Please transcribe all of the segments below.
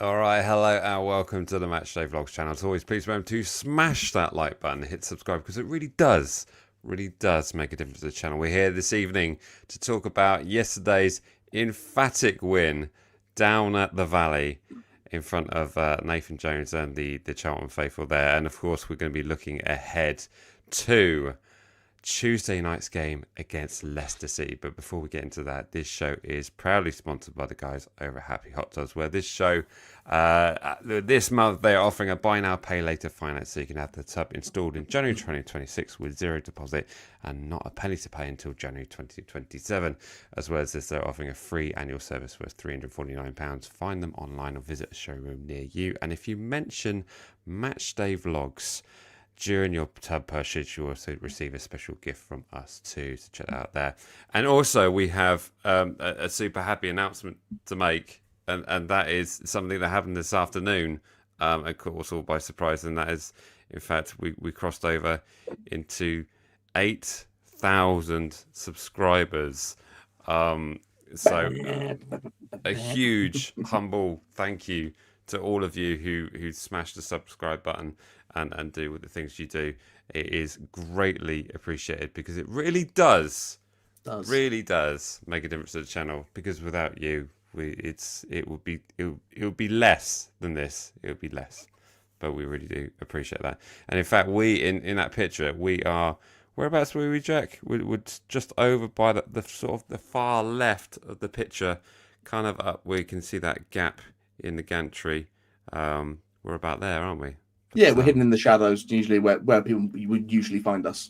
All right, hello and welcome to the Matchday Vlogs channel. As always, please remember to smash that like button, hit subscribe because it really does make a difference to the channel. We're here this evening to talk about yesterday's emphatic win down at the Valley in front of Nathan Jones and the Charlton faithful there. And of course, we're going to be looking ahead to Tuesday night's game against Leicester City. But before we get into that, this show is proudly sponsored by the guys over at Happy Hot Tubs, where this show, this month, they are offering a buy now, pay later finance so you can have the tub installed in January 2026 with zero deposit and not a penny to pay until January 2027. As well as this, they're offering a free annual service worth £349. Find them online or visit a showroom near you. And if you mention Matchday Vlogs during your tub purchase, you also receive a special gift from us too, so check that out there. And also we have a super happy announcement to make, and that is something that happened this afternoon, and caught us all by surprise, and that is, in fact, we crossed over into 8,000 subscribers. So a huge humble thank you to all of you who smashed the subscribe button and do with the things you do. It is greatly appreciated because it really does make a difference to the channel. Because without you, it would be less than this. It would be less, but we really do appreciate that. And in fact, we in that picture, we are, whereabouts were we, Jack? We're just over by the sort of the far left of the picture, kind of up where you can see that gap in the gantry. We're about there, aren't we? Yeah, we're hidden in the shadows, usually where people would usually find us.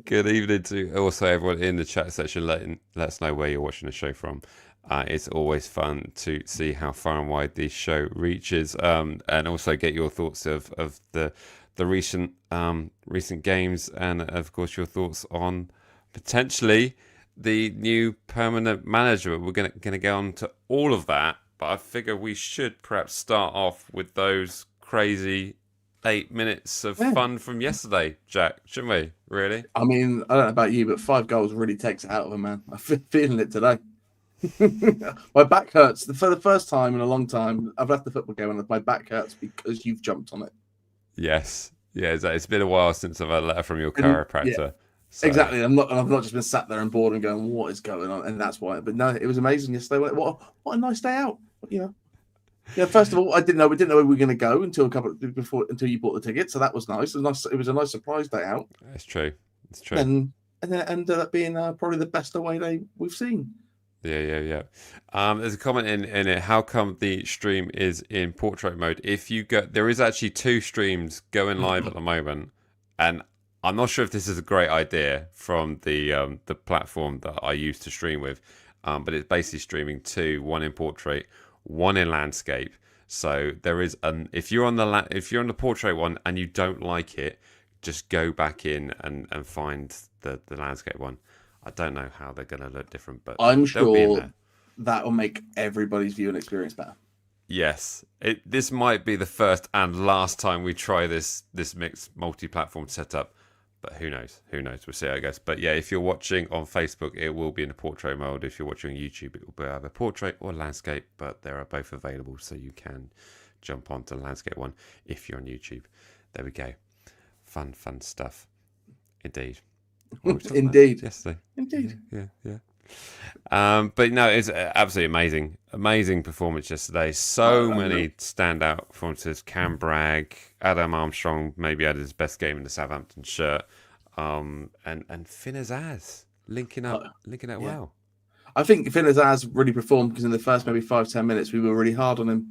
Good evening to also everyone in the chat section. Let us know where you're watching the show from. It's always fun to see how far and wide this show reaches, and also get your thoughts of the recent games, and of course your thoughts on potentially the new permanent manager. We're gonna go on to all of that, but I figure we should perhaps start off with those crazy 8 minutes of fun from yesterday, Jack, shouldn't we? Really? I mean, I don't know about you, but 5 goals really takes it out of a man. I'm feeling it today. My back hurts. For the first time in a long time, I've left the football game and my back hurts because you've jumped on it. Yes. Yeah, it's been a while since I've had a letter from your chiropractor. Yeah. So. Exactly. I've not just been sat there and bored and going, what is going on? And that's why. But no, it was amazing yesterday. What a nice day out. You know. Yeah. First of all, we didn't know where we were going to go until until you bought the ticket. So that was nice. It was a nice surprise day out. It's true. It's true. And then it ended up being probably the best away day we've seen. Yeah. There's a comment in it. How come the stream is in portrait mode? If you go, there is actually 2 streams going live at the moment, and I'm not sure if this is a great idea from the platform that I use to stream with, but it's basically streaming 2, one in portrait, one in landscape. So there is if you're on the portrait one and you don't like it, just go back in and find the landscape one. I don't know how they're going to look different, but I'm sure that will make everybody's viewing experience better. Yes, this might be the first and last time we try this mixed multi-platform setup, but who knows? We'll see how it goes. But yeah, if you're watching on Facebook, it will be in a portrait mode. If you're watching on YouTube, it will be either portrait or landscape, but they are both available, so you can jump onto the landscape one if you're on YouTube. There we go. Fun stuff. Indeed. Indeed. Yesterday. Indeed. Yeah. But no, it's absolutely amazing performance yesterday. So many standout performances. Cam Bragg, Adam Armstrong maybe had his best game in the Southampton shirt, and Finn Azaz linking up well. I think Finn Azaz really performed because in the first maybe 5-10 minutes we were really hard on him.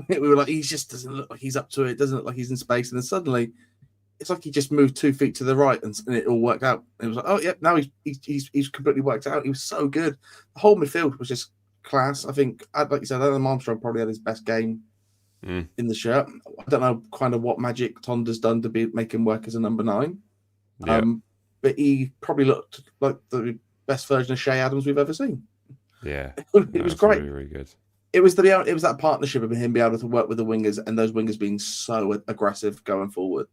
We were like, he just doesn't look like he's up to it. Doesn't look like he's in space, and then suddenly it's like he just moved 2 feet to the right and it all worked out. And it was like, oh yeah, now he's completely worked out. He was so good. The whole midfield was just class. I think, like you said, Adam Armstrong probably had his best game in the shirt. I don't know kind of what magic Tonda's done to make him work as a number 9. Yep. But he probably looked like the best version of Shea Adams we've ever seen. Yeah, it was great. Really, really good. It was that partnership of him being able to work with the wingers and those wingers being so aggressive going forward.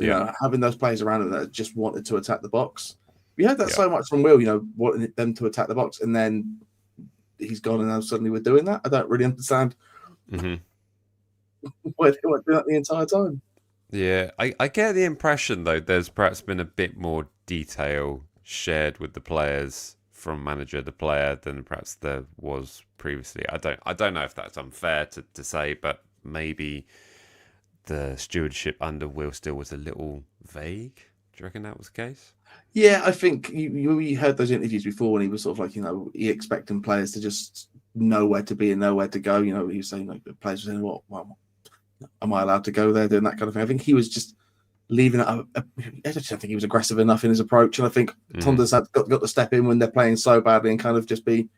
You know, having those players around him that just wanted to attack the box. We heard that so much from Will, wanting them to attack the box, and then he's gone, and now suddenly we're doing that. I don't really understand Hmm. why they weren't doing that the entire time. Yeah, I get the impression though there's perhaps been a bit more detail shared with the players from manager to player than perhaps there was previously. I don't know if that's unfair to say, but maybe the stewardship under Will Still was a little vague. Do you reckon that was the case? Yeah, I think you heard those interviews before when he was sort of like, he expecting players to just know where to be and know where to go. He was saying like the players were saying, "What? Well, am I allowed to go there?" Doing that kind of thing. I think he was just leaving it. I just don't think he was aggressive enough in his approach, and I think Tonda's got to step in when they're playing so badly and kind of just be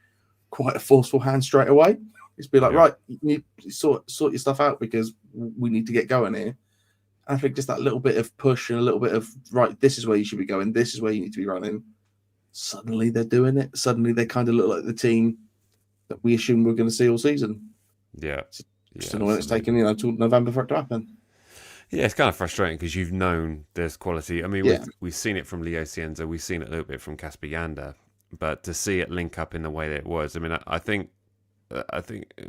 quite a forceful hand straight away. Just be like, right, you need to sort your stuff out because we need to get going here. I think just that little bit of push and a little bit of, right, this is where you should be going, this is where you need to be running. Suddenly they're doing it. Suddenly they kind of look like the team that we assume we're going to see all season. Yeah. Just annoying it's taken, till November for it to happen. Yeah, it's kind of frustrating because you've known there's quality. I mean, we've seen it from Leo Cienzo, we've seen it a little bit from Casper Yander, but to see it link up in the way that it was, I mean, I think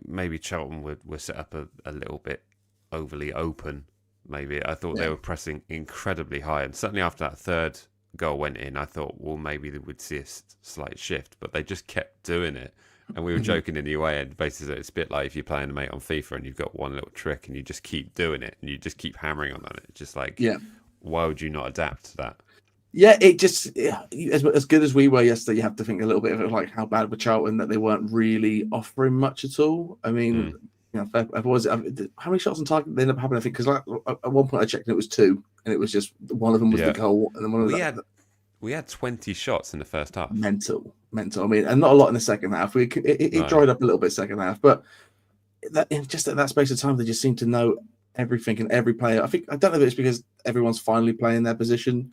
maybe Charlton were set up a little bit overly open. Maybe I thought they were pressing incredibly high, and certainly after that third goal went in, I thought, well, maybe they would see a slight shift, but they just kept doing it. And we were joking in the UA end, basically, it's a bit like if you're playing a mate on FIFA and you've got one little trick and you just keep doing it and you just keep hammering on it. It's just like, why would you not adapt to that? Yeah, it just, as good as we were yesterday, you have to think a little bit of it, like how bad were Charlton that they weren't really offering much at all. I mean, how many shots on target they ended up having? I think because at one point I checked and it was 2, and it was just one of them was the goal, and then one of them. We had 20 shots in the first half. Mental. I mean, and not a lot in the second half. It dried up a little bit second half, but just at that space of time, they just seem to know everything and every player. I don't know if it's because everyone's finally playing their position.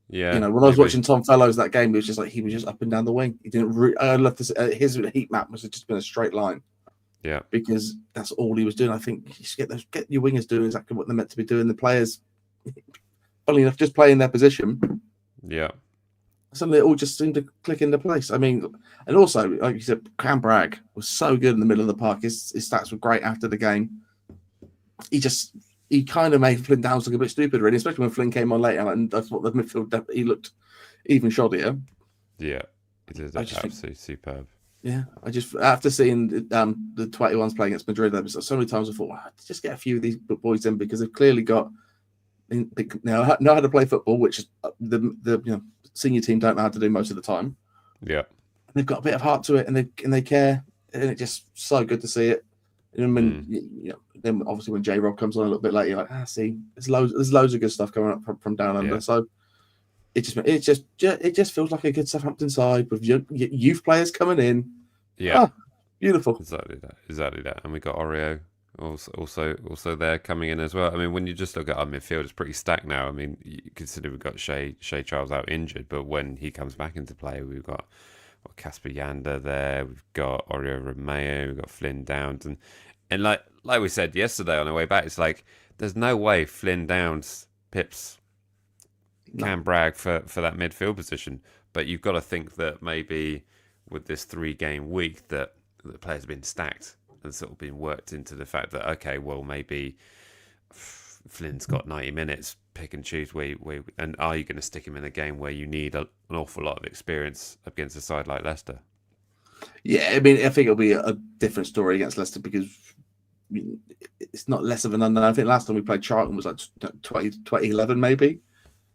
Yeah, when I was watching Tom Fellows that game, it was just like he was just up and down the wing. He didn't. I love to say, his heat map must have just been a straight line. Yeah, because that's all he was doing. I think you just get your wingers doing exactly what they're meant to be doing. The players, funnily enough, just playing their position. Yeah. Suddenly it all just seemed to click into place. I mean, and also, like you said, Cam Bragg was so good in the middle of the park. His stats were great after the game. He kind of made Flynn Downs look a bit stupid, really, especially when Flynn came on later. And I thought the midfield, he looked even shoddier. Yeah, he did absolutely superb. Yeah, after seeing the 21s playing against Madrid, there was so many times I thought, just get a few of these boys in because they've clearly got know how to play football, which is the senior team don't know how to do most of the time. Yeah, and they've got a bit of heart to it, and they care, and it's just so good to see it. And when then obviously when J Rob comes on a little bit later, you're like, see, there's loads of good stuff coming up from down under. So it just feels like a good Southampton side with youth players coming in. Yeah, beautiful. Exactly that. And we got Oreo also there coming in as well. I mean, when you just look at our midfield, it's pretty stacked now. I mean, you consider we've got Shea Charles out injured, but when he comes back into play, we've got Casper Yander there, we've got Oreo Romeo, we've got Flynn Downs, and like we said yesterday on the way back, it's like there's no way Flynn Downs pips Cam Bragg for that midfield position. But you've got to think that maybe with this 3-game week that the players have been stacked and sort of been worked into the fact that, okay, well, maybe Flynn's got 90 minutes, pick and choose and are you going to stick him in a game where you need an awful lot of experience against a side like Leicester? Yeah, I mean, I think it'll be a different story against Leicester because it's not less of an unknown. I think last time we played Charlton was like 2011 maybe.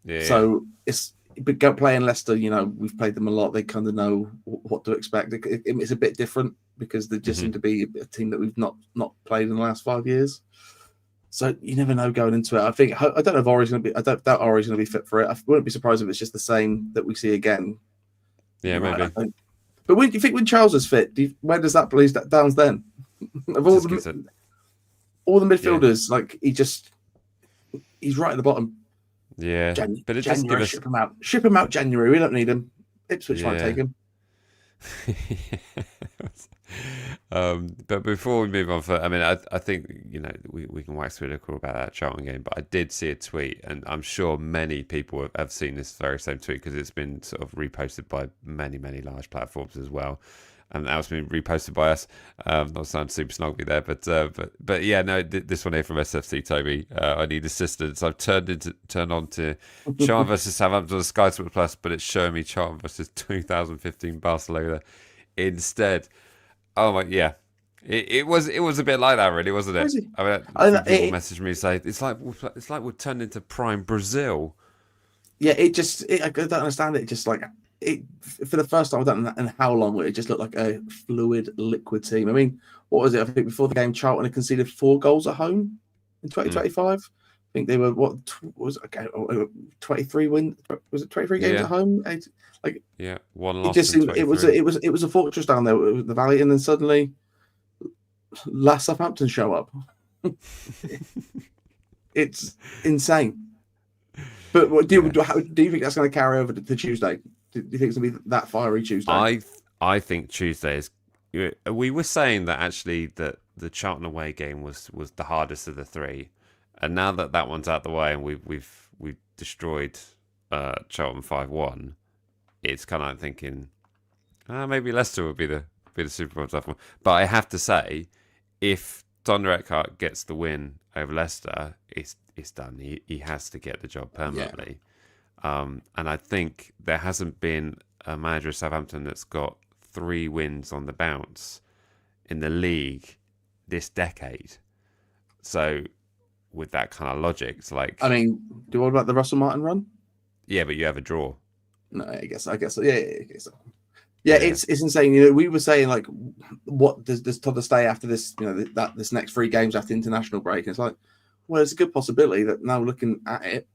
Yeah. So it's playing Leicester, we've played them a lot. They kind of know what to expect. It's a bit different because they just seem to be a team that we've not played in the last 5 years. So you never know going into it. I don't know if Ori's going to be. I don't doubt Ori's going to be fit for it. I wouldn't be surprised if it's just the same that we see again. Yeah, maybe. But do you think when Charles is fit, where does that place Downs then? Of all the midfielders, like he's right at the bottom. Yeah, but it January, just gives ship him out. Ship him out January. We don't need him. Ipswich might take him. But before we move on, I mean, I think we can wax lyrical about that Charlton game, but I did see a tweet, and I'm sure many people have seen this very same tweet because it's been sort of reposted by many large platforms as well, and now it's been reposted by us. Not sound super snobby there, but yeah, no, this one here from SFC Toby. I need assistance. I've turned on to Charlton versus Southampton on Sky Sports Plus, but it's showing me Charlton versus 2015 Barcelona instead. Oh my, yeah. It was a bit like that, really, wasn't it? Crazy. I mean, I, a few people it, message me say it's like we're turned into prime Brazil. yeah, I don't understand it. Just like it for the first time, I don't know in how long it just looked like a fluid, liquid team. I mean, what was it? I think before the game, Charlton had conceded 4 goals at home in 2025. I think they were was it, okay, 23 win. Was it 23 games at home? Like yeah, one it loss. just In seemed 23. it was a fortress down there with the valley, and then suddenly, last Southampton show up. It's insane. But what, do you think that's going to carry over to Tuesday? Do you think it's going to be that fiery Tuesday? I think Tuesday is. We were saying that actually that the Charlton away game was the hardest of the three, and now that one's out the way and we've destroyed Charlton 5-1, it's kind of like thinking maybe Leicester would be the Super tough one. But I have to say, if Donder Eckhart gets the win over Leicester, it's done. He has to get the job permanently. Yeah. And I think there hasn't been a manager of Southampton that's got 3 wins on the bounce in the league this decade. So with that kind of logic, it's like, I mean, what about the Russell Martin run? Yeah, but you have a draw. No, I guess so. Yeah, I guess so. Yeah, it's insane. You know, we were saying like, what does Todd stay after this? You know, this next 3 games after international break. And it's like, well, it's a good possibility that now looking at it,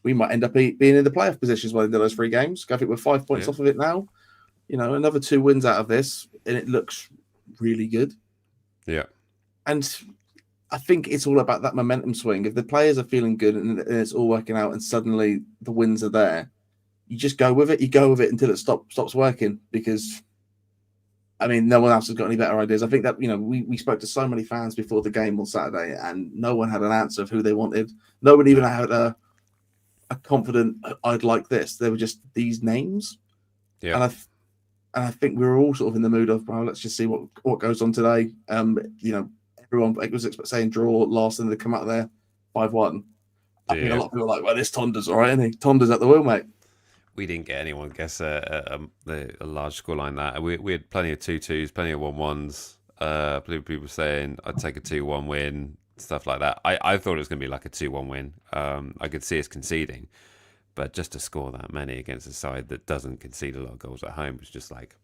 we might end up being in the playoff positions by the end of those 3 games. I think we're 5 points off of it now. You know, another 2 wins out of this, and it looks really good. Yeah, and I think it's all about that momentum swing. If the players are feeling good and it's all working out, and suddenly the wins are there, you just go with it. You go with it until it stops working, because I mean, no one else has got any better ideas. I think that, you know, we spoke to so many fans before the game on Saturday, and no one had an answer of who they wanted. No one even had a confident, I'd like this. They were just these names. Yeah. And I think we were all sort of in the mood of, well, let's just see what goes on today. You know, everyone was saying draw last, and they come out there 5-1. I think a lot of people are like, well, this Tonder's all right, isn't he? Tonder's at the wheel, mate. We didn't get anyone guess a large score line that. We had plenty of 2-2s, plenty of 1-1s. Plenty of people saying I'd take a 2-1 win, stuff like that. I thought it was going to be like a 2-1 win. I could see us conceding, but just to score that many against a side that doesn't concede a lot of goals at home was just like.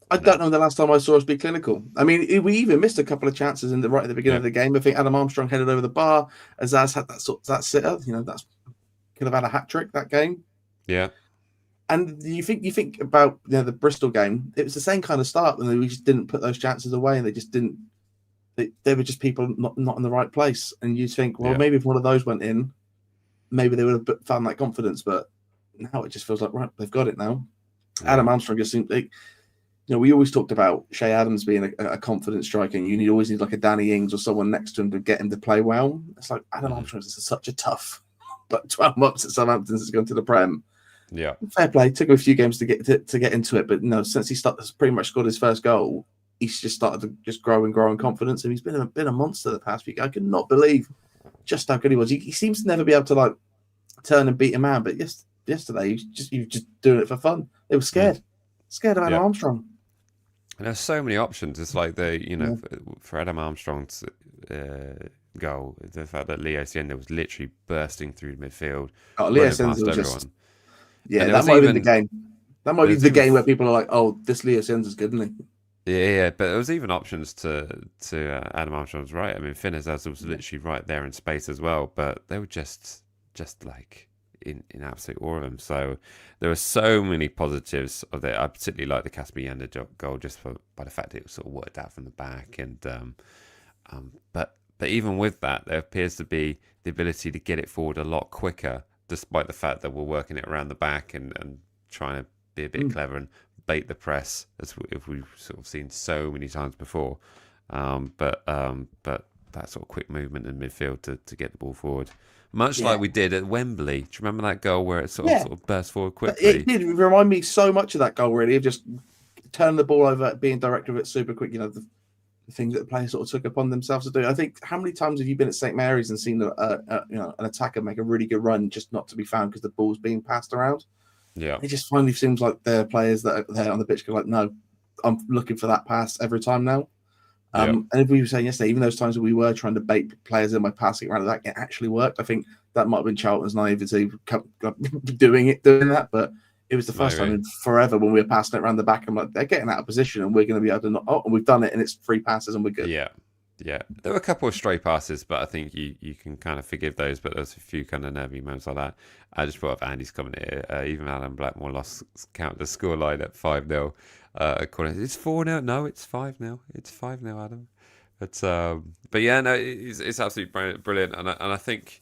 I don't know the last time I saw us be clinical. I mean, we even missed a couple of chances right at the beginning of the game. I think Adam Armstrong headed over the bar. Azaz had that sitter. You know, that's could have had a hat trick that game. Yeah. And you think about, you know, the Bristol game. It was the same kind of start, and we just didn't put those chances away, and they just didn't. They were just people not in the right place. And you think, well, maybe if one of those went in, maybe they would have found that confidence. But now it just feels like, right, they've got it now. Yeah. Adam Armstrong just seemed like, you know, we always talked about Shea Adams being a confident striker, and you always need like a Danny Ings or someone next to him to get him to play well. It's like Adam Armstrong is such a tough, but 12 months at Southampton since going to the Prem. Yeah, fair play. Took him a few games to get into it, but no, since he pretty much scored his first goal, he's just started to just grow in confidence, and he's been a monster the past week. I could not believe just how good he was. He seems to never be able to like turn and beat a man, but yesterday he was just doing it for fun. They were scared of Adam Armstrong. And there's so many options. It's like for Adam Armstrong's goal, the fact that Leo Cienda was literally bursting through midfield. Oh, Leo Cienda was just. Yeah, that might be the game. That might be the game where people are like, "Oh, this Leo Cienda's good, isn't he?" Yeah, but there was even options to Adam Armstrong's right. I mean, Finn Azaz was literally right there in space as well, but they were just like in absolute awe of him. So there were so many positives of it. I particularly like the Casper Yanda goal just by the fact that it was sort of worked out from the back, and but even with that, there appears to be the ability to get it forward a lot quicker, despite the fact that we're working it around the back and trying to be a bit clever and bait the press, as we've sort of seen so many times before. But that sort of quick movement in midfield to get the ball forward, much like we did at Wembley. Do you remember that goal where it sort of burst forward quickly? It did remind me so much of that goal, really, of just turning the ball over, being direct with it super quick. The things that the players sort of took upon themselves to do. I think, how many times have you been at St Mary's and seen an attacker make a really good run just not to be found because the ball's being passed around? Yeah, it just finally seems like the players that are there on the pitch go like, no, I'm looking for that pass every time now. And if we were saying yesterday, even those times that we were trying to bait players in by passing around that, it actually worked. I think that might have been Charlton's naivety doing that, but it was the first time in forever when we were passing it around the back. I'm like, they're getting out of position, and we're going to be able to and we've done it, and it's 3 passes, and we're good. Yeah. There were a couple of stray passes, but I think you can kind of forgive those. But there's a few kind of nervy moments like that. I just brought up Andy's comment here. Even Adam Blackmore lost count the scoreline at 5-0. According, it's 4-0. No, it's 5-0. It's 5-0, Adam. But yeah, no, it's absolutely brilliant, and I think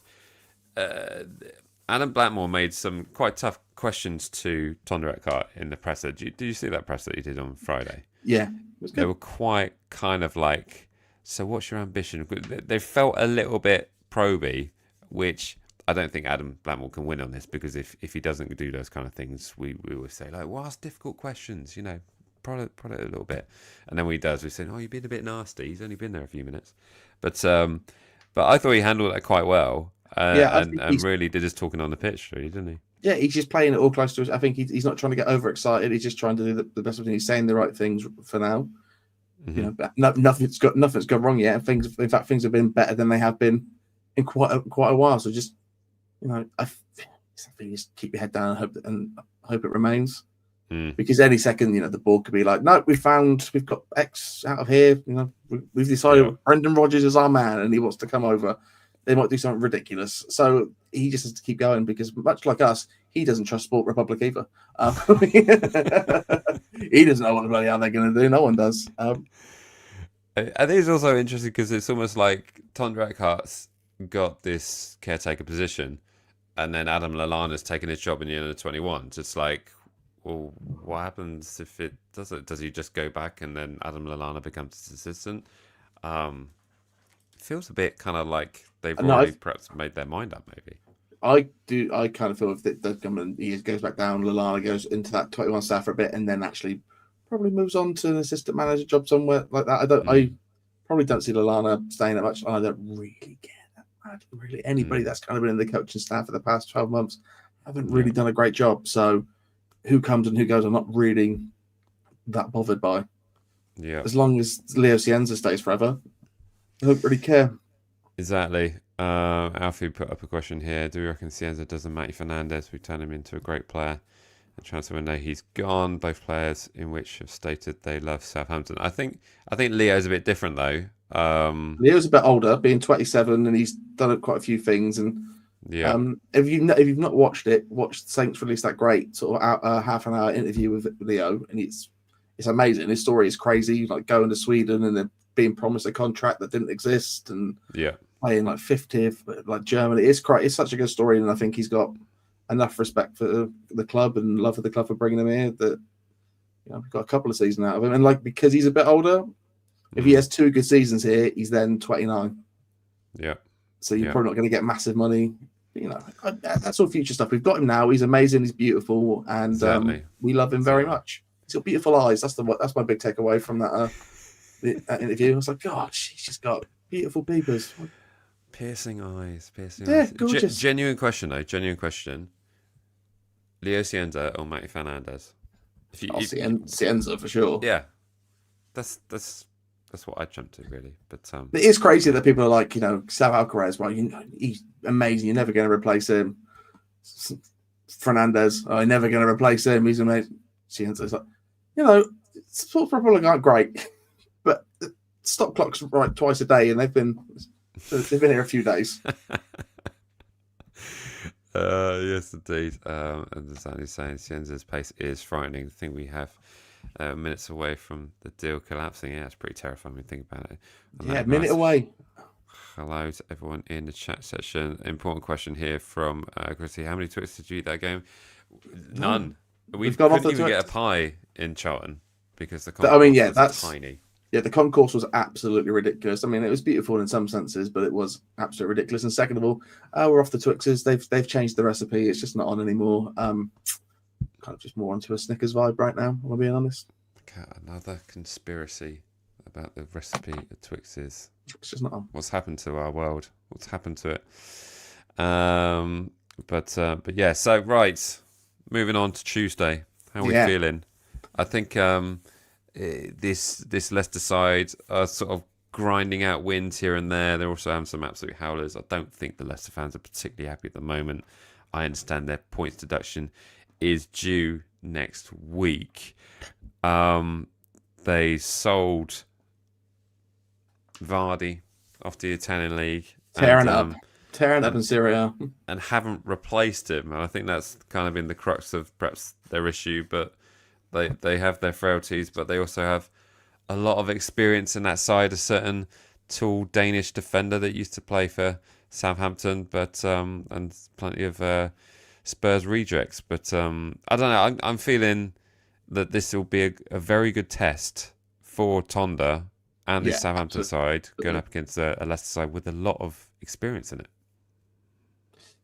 Adam Blackmore made some quite tough questions to Ton Eckhart in the presser. Did you see that presser that he did on Friday? Yeah, they were quite kind of like, so what's your ambition? They felt a little bit proby, which I don't think Adam Blackmore can win on this, because if he doesn't do those kind of things, we always say, like, well, ask difficult questions, prod it a little bit. And then when he does, we say, oh, you've been a bit nasty. He's only been there a few minutes. But I thought he handled that quite well. And really did his talking on the pitch, really, didn't he? Yeah, he's just playing it all close to us. I think he's not trying to get overexcited. He's just trying to do the best of it. He's saying the right things for now. Mm-hmm. Nothing's gone wrong yet. Things have been better than they have been in quite a while. So just, I think just keep your head down and hope it remains. Because any second, the board could be like, no, we've got X out of here. We've decided Brendan Rodgers is our man and he wants to come over. They might do something ridiculous. So he just has to keep going, because much like us, he doesn't trust Sport Republic either. He doesn't know what the bloody hell they're going to do. No one does. I think it's also interesting because it's almost like Ton Eckhart's got this caretaker position, and then Adam Lallana's taken his job in the under 21s. It's like, well, what happens if it doesn't? Does he just go back and then Adam Lallana becomes his assistant? It feels a bit kind of like they've already perhaps made their mind up, maybe. I kind of feel if it does come and he goes back down, Lallana goes into that 21 staff for a bit and then actually probably moves on to an assistant manager job somewhere like that. I probably don't see Lallana staying that much. I don't really get that much. Really, anybody that's kind of been in the coaching staff for the past 12 months haven't really done a great job. So who comes and who goes, I'm not really that bothered by. Yeah. As long as Leo Cienza stays forever, I don't really care. Exactly. Alfie put up a question here. Do we reckon Cienza doesn't Matty Fernandez? We turn him into a great player. The transfer window, he's gone. Both players in which have stated they love Southampton. I think Leo's a bit different though. Leo's a bit older, being 27, and he's done quite a few things. And if you've not watched it, watch Saints release that great sort of half an hour interview with Leo, and it's amazing. His story is crazy, like going to Sweden and then being promised a contract that didn't exist, and playing like 50th, like Germany. It's such a good story, and I think he's got enough respect for the club and love for the club for bringing him here that we've got a couple of seasons out of him. And like, because he's a bit older, if he has 2 good seasons here, he's then 29. Yeah. So you're probably not going to get massive money. That's all future stuff. We've got him now. He's amazing. He's beautiful, and we love him very much. He's got beautiful eyes. That's my big takeaway from that interview. I was like, gosh, he's just got beautiful peepers. Piercing eyes. Yeah, gorgeous. Genuine question though. Genuine question. Leo Cienza or Matty Fernandez? Cienza for sure. Yeah, that's what I jumped to really. But it is crazy that people are like, Sal Alcaraz. Well, he's amazing. You're never going to replace him. Fernandez, I'm never going to replace him. He's amazing. Cienza's like, Sport Republic aren't great, but the stop clock's right twice a day, and they've been here a few days. Yes, indeed. And as Andy's saying, Cienza's pace is frightening. The thing we have minutes away from the deal collapsing. Yeah, it's pretty terrifying when you think about it. And minute away. Hello to everyone in the chat section. Important question here from Chrissy. How many Twix did you eat that game? None. We couldn't even get a pie in Charlton because the I mean, concourse was tiny. Yeah, the concourse was absolutely ridiculous. I mean, it was beautiful in some senses, but it was absolutely ridiculous. And second of all, we're off the Twixes. They've changed the recipe. It's just not on anymore. Kind of just more onto a Snickers vibe right now, if I'm being honest. Another conspiracy about the recipe at Twixes. It's just not on. What's happened to our world? What's happened to it? But yeah. So right, moving on to Tuesday. How are we feeling? I think this Leicester side are sort of grinding out wins here and there. They're also having some absolute howlers. I don't think the Leicester fans are particularly happy at the moment. I understand their points deduction is due next week. They sold Vardy off the Italian league. Tearing up in Syria. And haven't replaced him. And I think that's kind of been the crux of perhaps their issue, but they have their frailties, but they also have a lot of experience in that side. A certain tall Danish defender that used to play for Southampton, but and plenty of Spurs rejects. But I don't know. I'm feeling that this will be a very good test for Tonda and the Southampton side going up against a Leicester side with a lot of experience in it.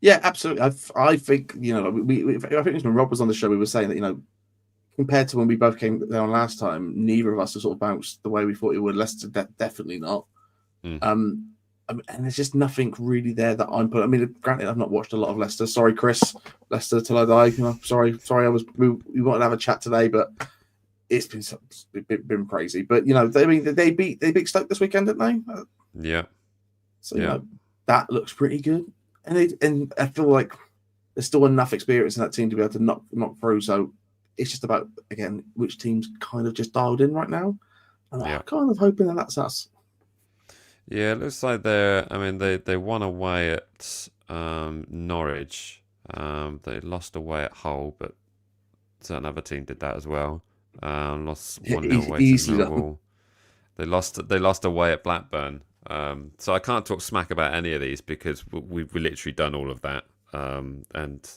Yeah, absolutely. I think I think it was when Rob was on the show, we were saying that compared to when we both came down last time, neither of us have sort of bounced the way we thought it would. Leicester definitely not. And there's just nothing really there that I'm putting. I mean, granted, I've not watched a lot of Leicester. Sorry, Chris. Leicester till I die. Sorry. We wanted to have a chat today, but it's been crazy. But they beat Stoke this weekend, didn't they? Yeah. So that looks pretty good, and I feel like there's still enough experience in that team to be able to knock through. So it's just about, again, which team's kind of just dialed in right now. And I'm kind of hoping that that's us. Yeah, it looks like they won away at Norwich. They lost away at Hull, but another team did that as well. Lost 1-0 away to Millwall. They lost away at Blackburn. So I can't talk smack about any of these because we've literally done all of that. And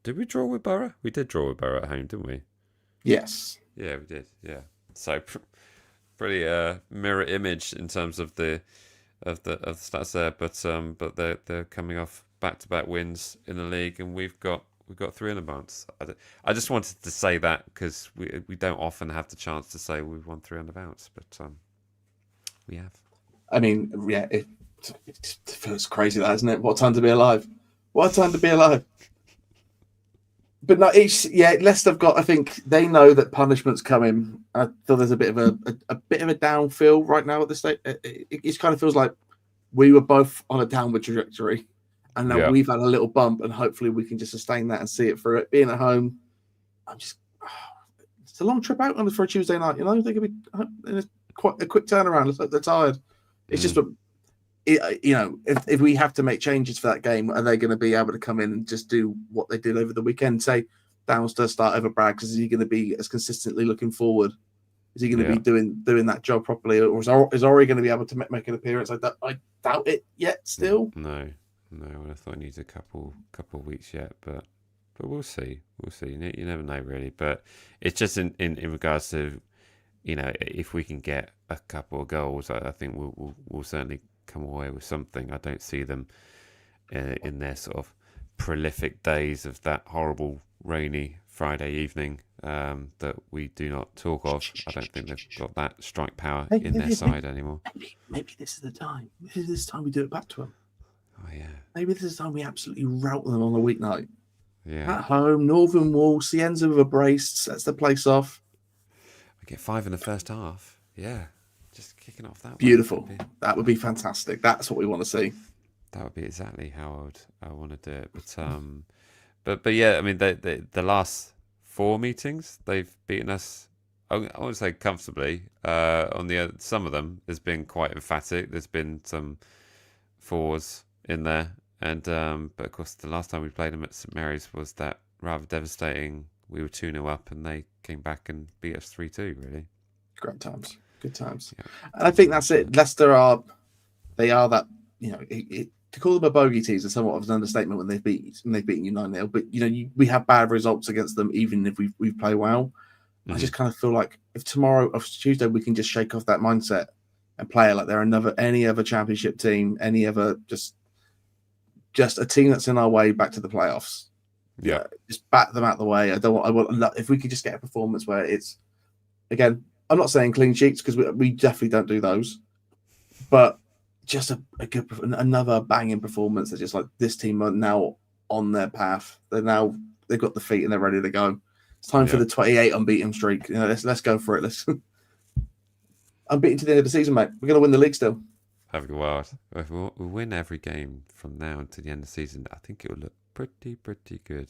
did we draw with Borough? We did draw with Borough at home, didn't we? Yes. Yeah, we did. Yeah. So pretty mirror image in terms of the stats there, but they're coming off back-to-back wins in the league, and we've got 3 in advance. I just wanted to say that because we don't often have the chance to say we've won 3 on the bounce, but we have. I mean, yeah, it feels crazy, that, isn't it? What a time to be alive! What a time to be alive! But no, Leicester have got. I think they know that punishment's coming. I feel there's a bit of a downfall right now at this stage. It kind of feels like we were both on a downward trajectory, and now we've had a little bump, and hopefully we can just sustain that and see it through it. Being at home, it's a long trip out for a Tuesday night. They could be quite a quick turnaround. Looks like they're tired. It's just, if we have to make changes for that game, are they going to be able to come in and just do what they did over the weekend? Say Downs does start over Bragg. Is he going to be as consistently looking forward? Is he going to be doing that job properly, or is Ori going to be able to make an appearance? I doubt it yet. Still, no. I thought I needed a couple of weeks yet, but we'll see. You never know really, but it's just in regards to if we can get a couple of goals, I think we'll certainly come away with something. I don't see them in their sort of prolific days of that horrible rainy Friday evening that we do not talk of. I don't think they've got that strike power in their side anymore. Maybe this is the time. Maybe this time we do it back to them. Oh yeah. Maybe this is the time we absolutely rout them on a weeknight. Yeah. At home, Northern Wall, Cienza with a brace, sets the place off. We get 5 in the first half. Yeah. Just kicking off that. Beautiful. That would be fantastic. That's what we want to see. That would be exactly how I want to do it. But yeah, I mean, the last 4 meetings they've beaten us. I won't say comfortably. Some of them has been quite emphatic. There's been some 4s in there, and but of course the last time we played them at St Mary's was that rather devastating. We were 2-0 up, and they came back and beat us 3-2. Really, great times. Good times. Yeah. And I think that's it. Leicester are that, to call them a bogey team is somewhat of an understatement when they've beaten you 9-0. But we have bad results against them, even if we play well. I just kind of feel like if tomorrow or Tuesday we can just shake off that mindset and play it like they're any other championship team, any other just a team that's in our way back to the playoffs. Yeah. Just bat them out the way. I want if we could just get a performance where it's, again, I'm not saying clean sheets because we definitely don't do those, but just another banging performance that just like this team are now on their path. They've got the feet and they're ready to go. It's time for the 28 unbeaten streak. Let's go for it. Let's unbeaten to the end of the season, mate. We're gonna win the league still. Having a wild. If we win every game from now until the end of the season, I think it will look pretty good.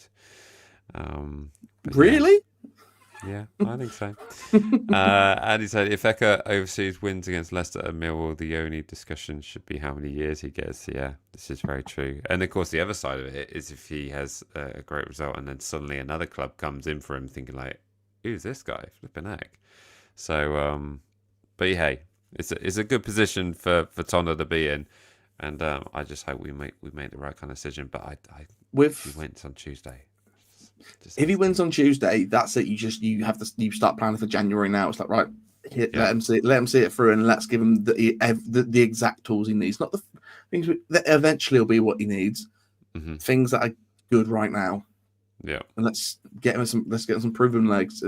Really? Yeah, I think so. Andy said, if Eka overseas wins against Leicester and Millwall, the only discussion should be how many years he gets. Yeah, this is very true. And of course, the other side of it is if he has a great result and then suddenly another club comes in for him thinking like, who's this guy? Flipping heck. So, but hey, it's a good position for Tonda to be in. And I just hope we made the right kind of decision. But he went on Tuesday. If he wins on Tuesday, that's it. You start planning for January now. It's like, right, let him see it through, and let's give him the exact tools he needs. Not the things that eventually will be what he needs. Mm-hmm. Things that are good right now. Yeah, and let's get him some proven legs.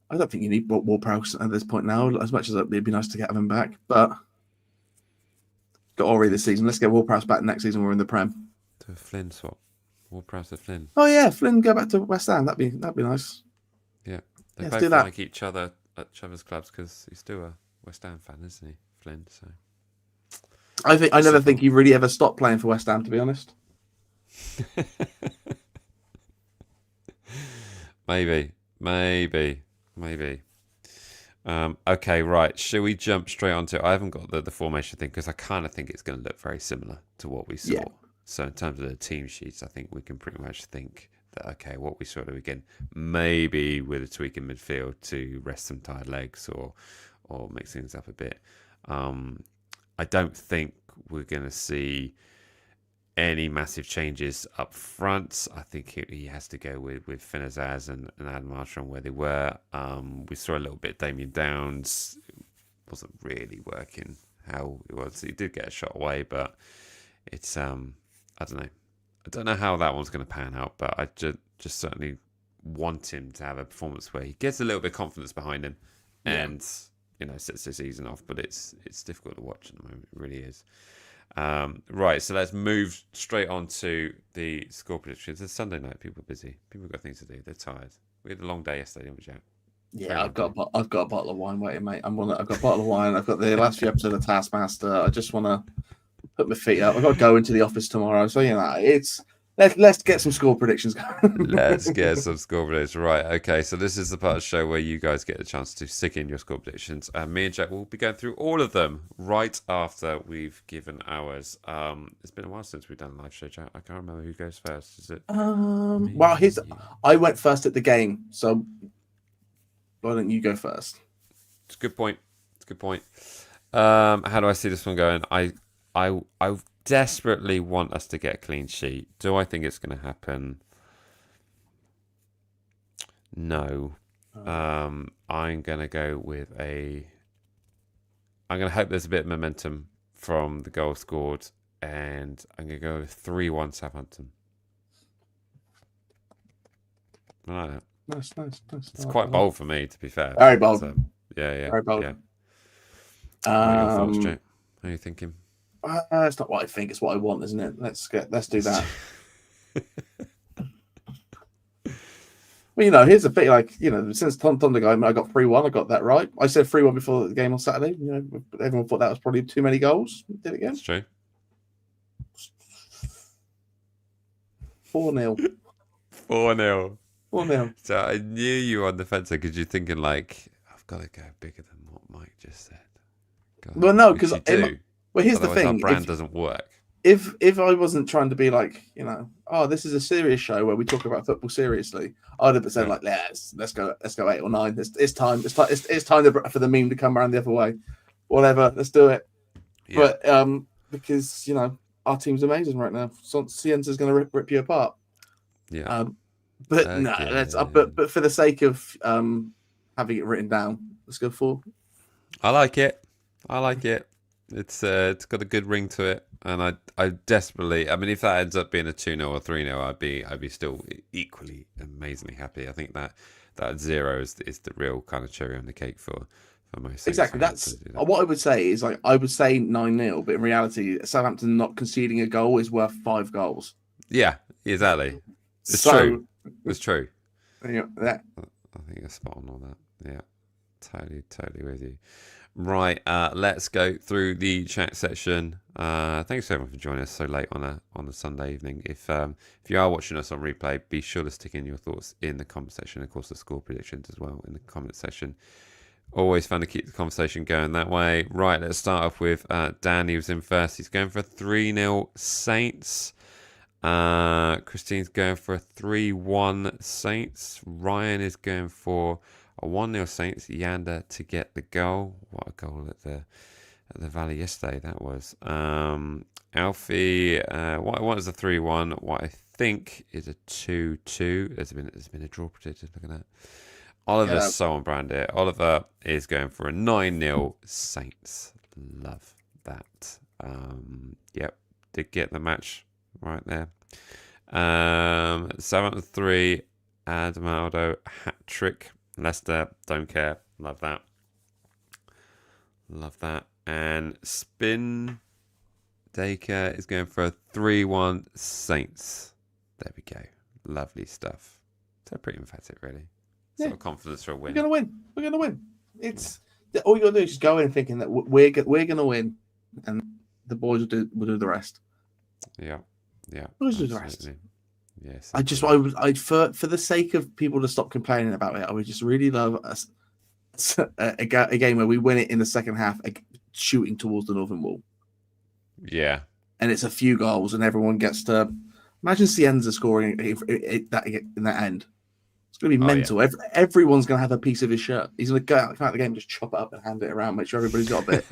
I don't think you need Ward-Prowse at this point now. As much as it'd be nice to get him back, but got Ori this season. Let's get Ward-Prowse back next season. We're in the Prem. To a Flynn swap. Ward-Prowse to Flynn. Oh yeah, Flynn go back to West Ham. That'd be nice. Yeah, they both like each other at each other's clubs because he's still a West Ham fan, isn't he, Flynn? So I never think he really ever stopped playing for West Ham, to be honest. Maybe. Okay, right. Should we jump straight onto it? I haven't got the formation thing because I kind of think it's going to look very similar to what we saw. Yeah. So in terms of the team sheets, I think we can pretty much think that, okay, what we saw at the weekend, maybe with a tweak in midfield to rest some tired legs or mix things up a bit. I don't think we're going to see any massive changes up front. I think he has to go with Finn Azaz and Adam Armstrong where they were. We saw a little bit of Damien Downs. It wasn't really working how it was. He did get a shot away, but it's I don't know. I don't know how that one's going to pan out, but I just certainly want him to have a performance where he gets a little bit of confidence behind him and sets the season off. But it's difficult to watch at the moment. It really is. Right, so let's move straight on to the score predictions. It's Sunday night. People are busy. People have got things to do. They're tired. We had a long day yesterday, didn't we, Jack? Yeah, I've got a bottle of wine waiting, mate. I've got a bottle of wine. I've got the last few episodes of Taskmaster. I just want to put my feet up. I've got to go into the office tomorrow, so let's get some score predictions going. Let's get some score predictions. Right, okay, so this is the part of the show where you guys get a chance to stick in your score predictions. Me and Jack will be going through all of them right after we've given ours. It's been a while since we've done a live show, Jack. I can't remember who goes first. Is it? Well, I went first at the game, so why don't you go first? It's a good point. How do I see this one going? I desperately want us to get a clean sheet. Do I think it's going to happen? No. I'm going to go with I'm going to hope there's a bit of momentum from the goal scored, and I'm going to go with 3-1 Southampton. I like that. Nice. It's quite bold for me, to be fair. Very bold. So, yeah. Very bold. Yeah. What are your thoughts, Jake? How are you thinking? It's not what I think; it's what I want, isn't it? Let's do that. Well, here's the thing. Since Tonda guy, I got 3-1. I got that right. I said 3-1 before the game on Saturday. Everyone thought that was probably too many goals. Did it again? That's true. 4-0. 4-0. So I knew you were on the fence because you're thinking I've got to go bigger than what Mike just said. God, well, no, because here's otherwise the thing: our brand doesn't work. If I wasn't trying to be this is a serious show where we talk about football seriously, I'd have said let's go 8 or 9. It's time for the meme to come around the other way. Whatever, let's do it. Yeah. But because our team's amazing right now. Cienza's going to rip you apart. Yeah. But for the sake of having it written down. Let's go 4. I like it. I like it. It's got a good ring to it, and I desperately. I mean, if that ends up being a 2-0 or 3-0, I'd be still equally amazingly happy. I think that 0 is the real kind of cherry on the cake for most Saints Exactly. fans That's to do that. what I would say is like I would say 9-0, but in reality, Southampton not conceding a goal is worth 5 goals. Yeah, exactly. It's So, true. It's true. That I think you're spot on that. Yeah, totally with you. Right, let's go through the chat section. Thanks everyone for joining us so late on a Sunday evening. If you are watching us on replay, be sure to stick in your thoughts in the comment section. Of course, the score predictions as well in the comment section. Always fun to keep the conversation going that way. Right, let's start off with Dan. He was in first. He's going for a 3-0 Saints. Christine's going for a 3-1 Saints. Ryan is going for a 1-0 Saints. Yander to get the goal. What a goal at the Valley yesterday that was. Alfie, what I want is a 3-1. What I think is a 2-2. There's been a draw predicted. Look at that. Oliver's so on brand here. Oliver is going for a 9-0 Saints. Love that. Yep, did get the match right there. 7-3, Adamaldo hat trick. Leicester, don't care. Love that. Love that. And Spin Dacre is going for a 3-1 Saints. There we go. Lovely stuff. So pretty emphatic, really. Sort of confidence for a win. We're gonna win. It's all you gotta do is just go in thinking that we're gonna win, and the boys will do the rest. Yeah. Boys do the rest. Yes. I for the sake of people to stop complaining about it, I would just really love a game where we win it in the second half, shooting towards the northern wall. Yeah. And it's a few goals, and everyone gets to imagine Cienza scoring in that end. It's going to be mental. Yeah. Everyone's going to have a piece of his shirt. He's going to go out of the game, just chop it up and hand it around, make sure everybody's got a bit.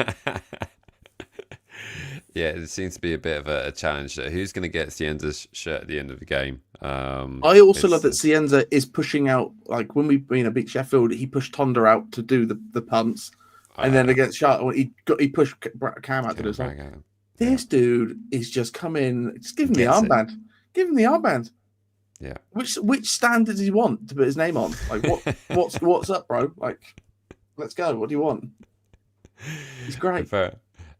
Yeah, it seems to be a bit of a challenge. Who's going to get Cienza's shirt at the end of the game? I also love that Cienza is pushing out, like when we beat Sheffield, he pushed Tonda out to do the punts. And then against Charlotte, he pushed Cam out to do something. This dude is just come in, just give him the armband. Give him the armband. Yeah. Which stand does he want to put his name on? Like what's up, bro? Like, let's go. What do you want? He's great.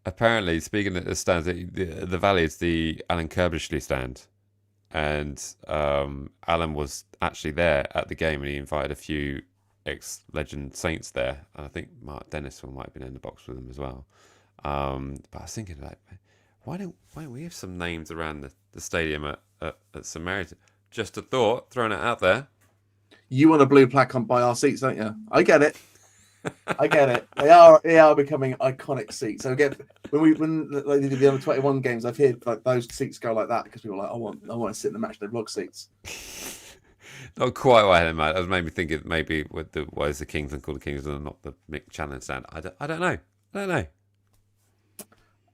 Apparently, speaking of the stands, the Valley is the Alan Kirbishley stand, and Alan was actually there at the game, and he invited a few ex-legend Saints there, and I think Mark Dennis might have been in the box with him as well. But I was thinking, like, why don't we have some names around the stadium at St Mary's? Just a thought, throwing it out there. You want a blue plaque by our seats, don't you? I get it. They are becoming iconic seats. So again, when they did the under 21 games, I've heard like those seats go like that because people are like, I want to sit in the matchday vlog seats. Not quite what I had in mind. That made me think maybe why is the Kingsland called the Kingsland and not the Mick Challenge stand? I don't know.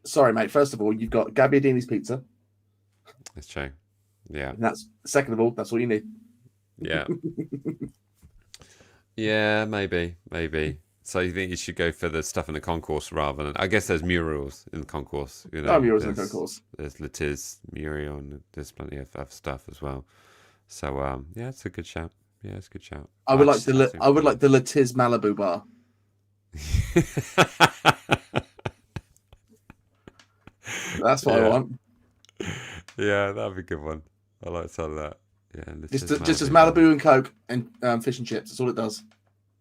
Sorry, mate. First of all, you've got Gabbiadini's pizza. That's true. Yeah. And that's second of all, that's all you need. Yeah. Yeah, maybe. So you think you should go for the stuff in the concourse rather than? I guess there's murals in the concourse. You know, murals in the concourse. There's Latiz mural and there's plenty of other stuff as well. So yeah, it's a good shout. I would like the Latiz Malibu bar. That's what I want. Yeah, that'd be a good one. I like the sound of that. Yeah, just as Malibu and Coke and fish and chips. That's all it does.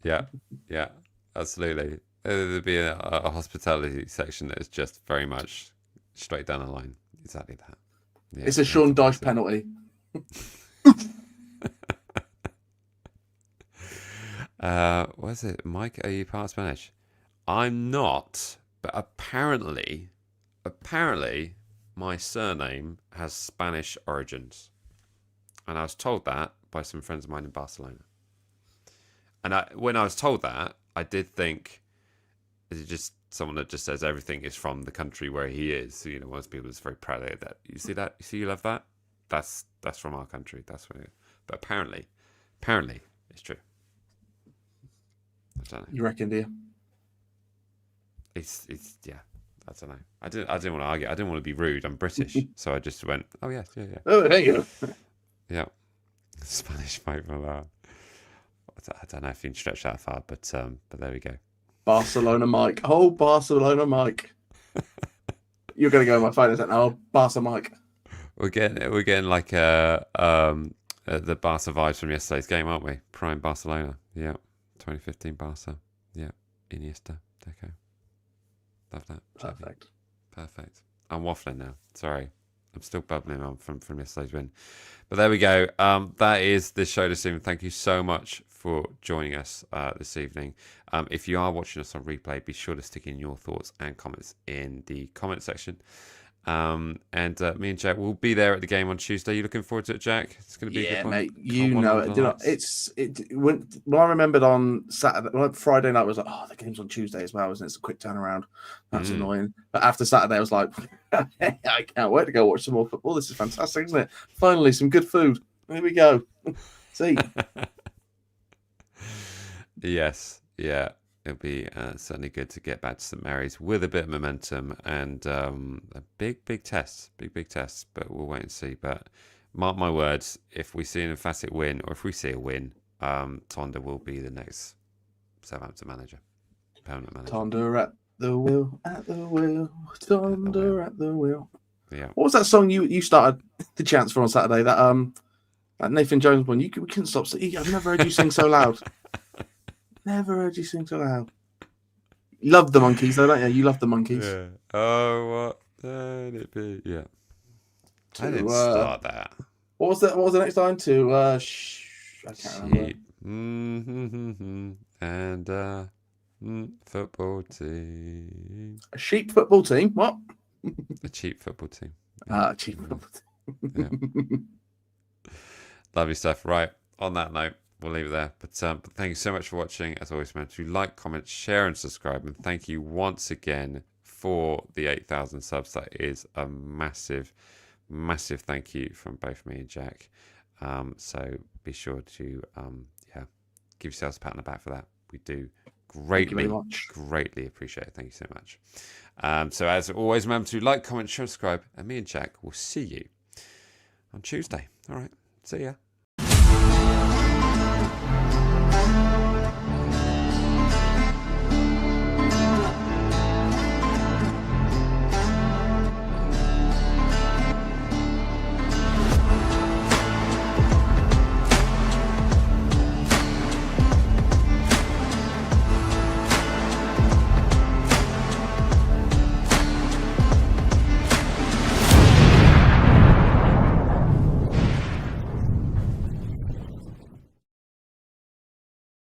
Yeah, absolutely. There'd be a hospitality section that is just very much straight down the line. Exactly that. Yeah, it's a Sean Dyche penalty. What is it, Mike? Are you part Spanish? I'm not, but apparently, my surname has Spanish origins. And I was told that by some friends of mine in Barcelona. And when I was told that, I did think, is it just someone that just says everything is from the country where he is? So, one of those people that's very proud of that. You see that? You love that? That's from our country. That's where. But apparently, it's true. don't know. You reckon, do you? It's yeah. I don't know. I didn't want to argue. I didn't want to be rude. I'm British, so I just went, oh yes, yeah, yeah, Oh, there you go. yeah. Spanish people are. I don't know if you can stretch that far, but there we go. Barcelona Mike. Oh, Barcelona Mike. You're going to go on my phone and say, oh, Barca Mike. We're getting like the Barca vibes from yesterday's game, aren't we? Prime Barcelona, yeah. 2015 Barca, yeah. Iniesta, Deco. Love that. Perfect. I'm waffling now. Sorry, I'm still bubbling on from yesterday's win. But there we go. That is the show this evening. Thank you so much for joining us this evening. If you are watching us on replay, be sure to stick in your thoughts and comments in the comment section. And me and Jack will be there at the game on Tuesday. You looking forward to it, Jack? It's going to be a good one. Mate. You know it. When I remembered on Friday night was like, oh, the game's on Tuesday as well, isn't it? It's a quick turnaround. That's annoying. But after Saturday, I was like, I can't wait to go watch some more football. This is fantastic, isn't it? Finally, some good food. Here we go. See. Yes. Yeah. It'll be certainly good to get back to St Mary's with a bit of momentum and a big test, big test. But we'll wait and see. But mark my words, if we see an emphatic win, or if we see a win, Tonda will be the next Southampton manager, permanent manager. Tonda at the wheel, Tonda at the wheel. Yeah. What was that song you started the chants for on Saturday? That Nathan Jones one. We couldn't stop. I've never heard you sing so loud. Never heard you sing so loud. You love the Monkeys, though, don't you? You love the Monkeys. Yeah. Oh, what would it be? Yeah. I didn't start that. What was the next line to? I can't remember. And football team. A sheep football team. What? A cheap football team. Cheap football team. Yeah. Lovely stuff. Right. On that note, we'll leave it there. But thank you so much for watching. As always, remember to like, comment, share, and subscribe. And thank you once again for the 8,000 subs. That is a massive thank you from both me and Jack. So be sure to give yourselves a pat on the back for that. We do greatly appreciate it. Thank you so much. So as always, remember to like, comment, share, subscribe, and me and Jack will see you on Tuesday. All right. See ya.